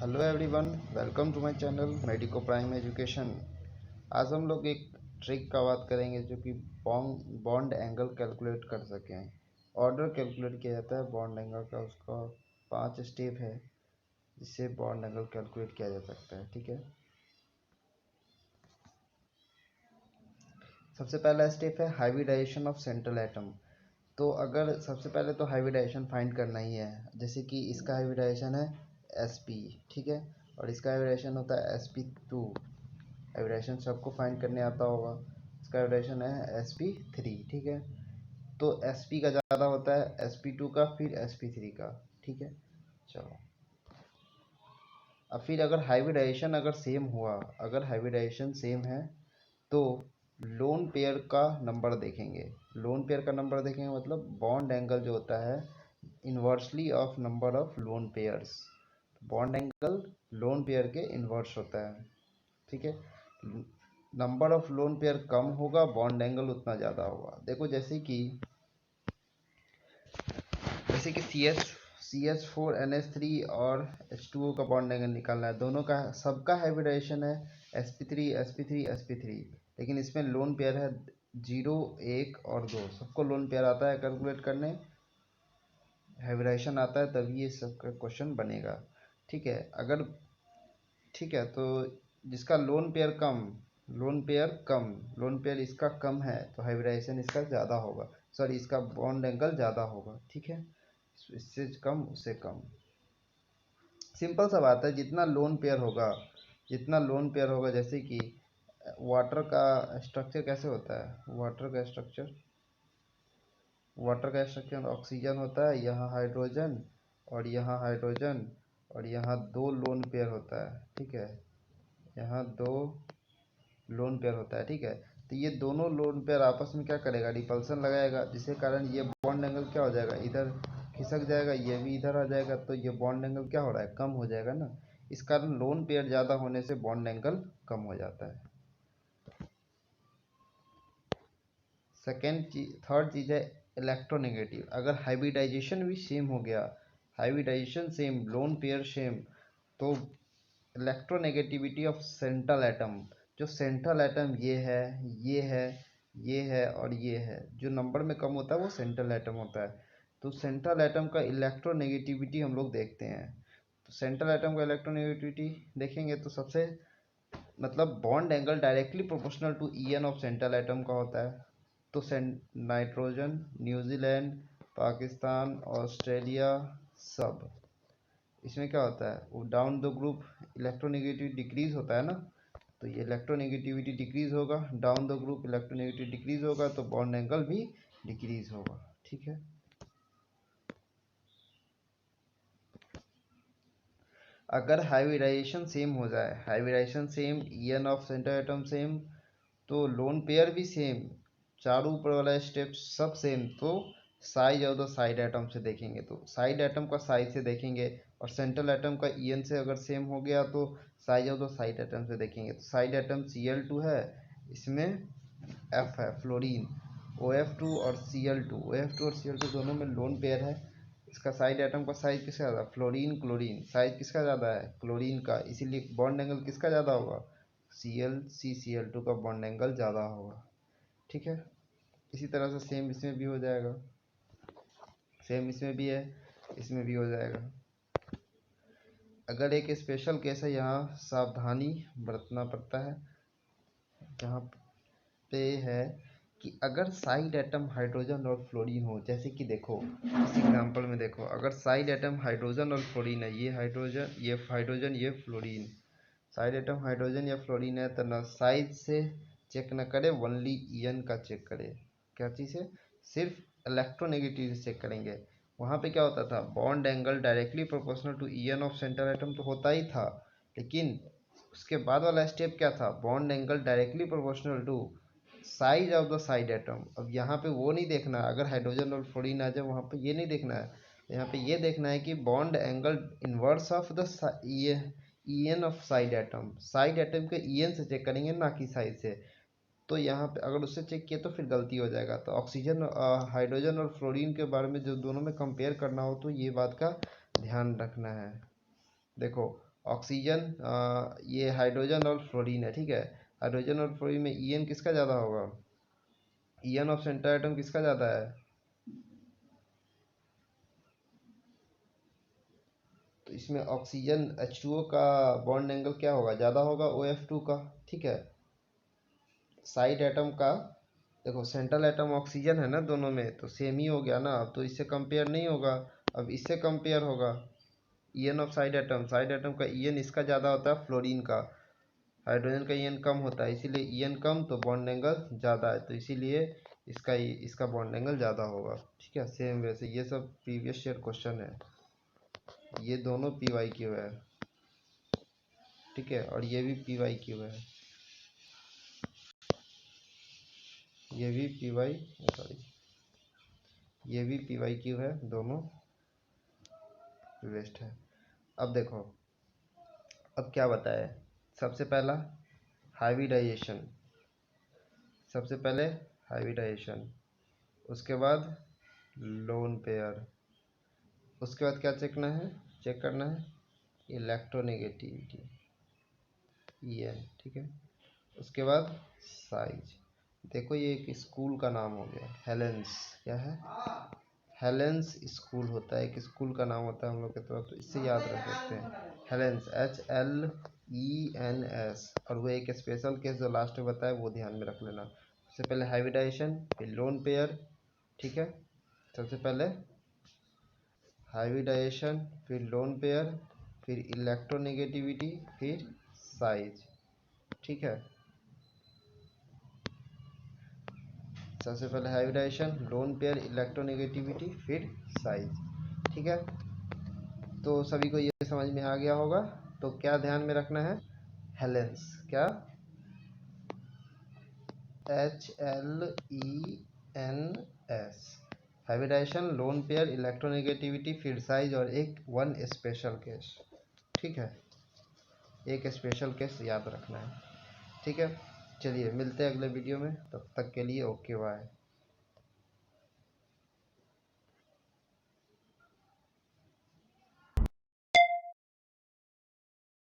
Hello everyone, welcome to my channel Medico Prime Education. आज हम लोग एक ट्रिक का बात करेंगे जो कि बॉन्ड एंगल कैलकुलेट कर सकें। ऑर्डर कैलकुलेट किया जाता है बॉन्ड एंगल का, उसका 5 स्टेप है जिससे बॉन्ड एंगल कैलकुलेट किया जा सकता है। ठीक है, सबसे पहला स्टेप है हाइब्रिडाइजेशन ऑफ सेंट्रल एटम। तो अगर सबसे पहले तो हाइब्रिडाइजेशन फाइंड करना ही है। जैसे कि इसका हाइब्रिडाइजेशन है sp, ठीक है, और इसका हाइब्रिडाइजेशन होता है sp2। हाइब्रिडाइजेशन सबको फाइंड करने आता होगा। इसका हाइब्रिडाइजेशन है sp3, ठीक है। तो sp का ज़्यादा होता है sp2 का, फिर sp3 का, ठीक है। चलो, अब फिर अगर हाइब्रिडाइजेशन अगर सेम हुआ, अगर हाइब्रिडाइजेशन सेम है तो लोन पेयर का नंबर देखेंगे। लोन पेयर का नंबर देखेंगे मतलब बॉन्ड एंगल जो होता है inversely of number of lone pairs. Bond angle lone pair के इन्वर्स होता है, ठीक है। नंबर ऑफ लोन पेयर कम होगा, बॉन्ड एंगल उतना ज़्यादा होगा। देखो जैसे कि CH4NH3 और H2O का बॉन्ड एंगल निकालना है। दोनों का सबका हाइब्रिडाइजेशन है sp3 लेकिन इसमें लोन पेयर है 0, 1 और 2। सबको लोन पेयर आता है कैलकुलेट करने, हाइब्रिडाइजेशन आता है, तभी ये सब का क्वेश्चन बनेगा। ठीक है, अगर ठीक है तो जिसका लोन पेयर इसका कम है तो हाइब्रिडाइजेशन इसका ज़्यादा होगा, सॉरी इसका बॉन्ड एंगल ज़्यादा होगा, ठीक है। इससे कम उससे कम, सिंपल सा बात है। जितना लोन पेयर होगा जैसे कि वाटर का स्ट्रक्चर कैसे होता है। वाटर का स्ट्रक्चर ऑक्सीजन होता है, यहाँ हाइड्रोजन और यहाँ हाइड्रोजन, और यहाँ दो लोन पेयर होता है, ठीक है। यहाँ दो लोन पेयर होता है, ठीक है। तो ये दोनों लोन पेयर आपस में क्या करेगा, रिपल्सन लगाएगा, जिसके कारण ये बॉन्ड एंगल क्या हो जाएगा, इधर खिसक जाएगा, ये भी इधर आ जाएगा, तो ये बॉन्ड एंगल क्या हो रहा है, कम हो जाएगा ना। इस कारण लोन पेयर ज़्यादा होने से बॉन्ड एंगल कम हो जाता है। थर्ड चीज़ है इलेक्ट्रोनेगेटिव। अगर हाइब्रिडाइजेशन भी सेम हो गया, hybridization same, lone pair same, तो इलेक्ट्रोनेगेटिविटी ऑफ सेंट्रल एटम, जो सेंट्रल एटम ये है, ये है, ये है और ये है, जो नंबर में कम होता है वो सेंट्रल एटम होता है। तो सेंट्रल एटम का इलेक्ट्रोनेगेटिविटी हम लोग देखते हैं। तो सेंट्रल एटम का इलेक्ट्रोनेगेटिविटी देखेंगे तो सबसे मतलब bond angle directly proportional to En of central atom का होता है। तो नाइट्रोजन, न्यूजीलैंड, पाकिस्तान, ऑस्ट्रेलिया, सब इसमें क्या होता है, वो down the group electronegativity decrease होता है ना। तो ये इलेक्ट्रोनेगेटिविटी डिक्रीज होगा, down the group electronegativity decrease होगा, तो बॉन्ड एंगल भी डिक्रीज होगा, ठीक है। अगर हाइब्रिडाइजेशन सेम हो जाए, hybridization same, En of centre atom same, तो लोन पेयर भी सेम, चारों ऊपर वाला स्टेप सब सेम, तो size of the side atom से देखेंगे, तो साइड एटम का साइज से देखेंगे, और सेंट्रल एटम का En से अगर सेम हो गया तो size of the side atom से देखेंगे। तो साइड एटम Cl2 है, इसमें F है फ्लोरीन, OF2 और Cl2 दोनों में लोन पेयर है। इसका साइड एटम का साइज किसका ज़्यादा, फ्लोरीन क्लोरीन, साइज किसका ज़्यादा है, क्लोरीन का, इसीलिए बॉन्ड एंगल किसका ज़्यादा होगा, Cl2 का बॉन्ड एंगल ज़्यादा होगा, ठीक है। इसी तरह से सेम इसमें भी हो जाएगा, सेम इसमें भी है, इसमें भी हो जाएगा। अगर एक स्पेशल केस है, यहाँ सावधानी बरतना पड़ता है, जहाँ पे है कि अगर साइड एटम हाइड्रोजन और फ्लोरीन हो, जैसे कि देखो इस एग्जांपल में देखो, अगर साइड एटम हाइड्रोजन और फ्लोरीन है, ये हाइड्रोजन ये फ्लोरीन, साइड एटम हाइड्रोजन या फ्लोरीन है, तो ना साइज से चेक न करे, ओनली En का चेक करे। क्या चीज़ है, सिर्फ इलेक्ट्रोनेगेटिव चेक करेंगे। वहाँ पे क्या होता था, bond angle directly proportional to En of centre atom तो होता ही था, लेकिन उसके बाद वाला स्टेप क्या था, bond angle directly proportional to size of the side atom. अब यहाँ पे वो नहीं देखना, अगर हाइड्रोजन और फ्लोरीन आ जाए वहाँ पे ये नहीं देखना है, यहाँ पे ये देखना है कि bond angle inverse of the ये En ऑफ साइड एटम के En से चेक करेंगे, ना कि साइज से। तो यहाँ पे अगर उससे चेक किया तो फिर गलती हो जाएगा। तो ऑक्सीजन, हाइड्रोजन और फ्लोरीन के बारे में जो दोनों में कंपेयर करना हो तो ये बात का ध्यान रखना है। देखो ऑक्सीजन, ये हाइड्रोजन और फ्लोरीन है, ठीक है। हाइड्रोजन और फ्लोरीन में ईएन किसका ज़्यादा होगा? ईएन ऑफ सेंटर एटम किसका ज़्यादा है? तो इसमें ऑक्सीजन H2O का बॉन्ड एंगल क्या होगा? ज़्यादा होगा OF2 का, ठीक है। साइड एटम का, देखो सेंट्रल एटम ऑक्सीजन है ना दोनों में, तो सेम ही हो गया ना। अब तो इससे कंपेयर नहीं होगा, अब इससे कंपेयर होगा। ईएन ऑफ साइड एटम का ईएन इसका ज़्यादा होता है फ्लोरीन का, हाइड्रोजन का ईएन कम होता है, इसीलिए ईएन कम तो बॉन्ड एंगल ज़्यादा है, तो इसीलिए इसका बॉन्ड एंगल ज़्यादा होगा, ठीक है। सेम वैसे ये सब प्रीवियस ईयर क्वेश्चन है, ये दोनों PYQ है, ठीक है, और ये भी PYQ है, ये भी ये भी PYQ है, दोनों वेस्ट है। अब देखो, अब क्या बताया? सबसे पहला हाइब्रिडाइजेशन, सबसे पहले हाइब्रिडाइजेशन, उसके बाद लोन पेयर, उसके बाद क्या चेक करना है इलेक्ट्रोनेगेटिविटी EN, ठीक है। उसके बाद साइज, देखो ये एक स्कूल का नाम हो गया हेलेंस, क्या है? हेलेंस स्कूल होता है, एक स्कूल का नाम होता है हम लोग की तरफ, तो इससे याद रख सकते हैं हेलेंस, HLENS। और वो एक स्पेशल केस जो लास्ट में बताया वो ध्यान में रख लेना। सबसे पहले हाइब्रिडाइजेशन, फिर लोन पेयर, ठीक है। सबसे पहले हाइब्रिडाइजेशन, फिर लोन पेयर, फिर इलेक्ट्रोनेगेटिविटी, फिर साइज, ठीक है। सबसे पहले हाइब्रिडाइजेशन, लोन पेयर, इलेक्ट्रोनेगेटिविटी, फिर साइज, ठीक है। तो सभी को ये समझ में आ गया होगा। तो क्या ध्यान में रखना है? हेलेंस, क्या? HLENS, hybridization, lone pair, electronegativity, फिर साइज, और एक वन स्पेशल केस, ठीक है। एक स्पेशल केस याद रखना है, ठीक है। चलिए मिलते हैं अगले वीडियो में, तब तक के लिए ओके बाय।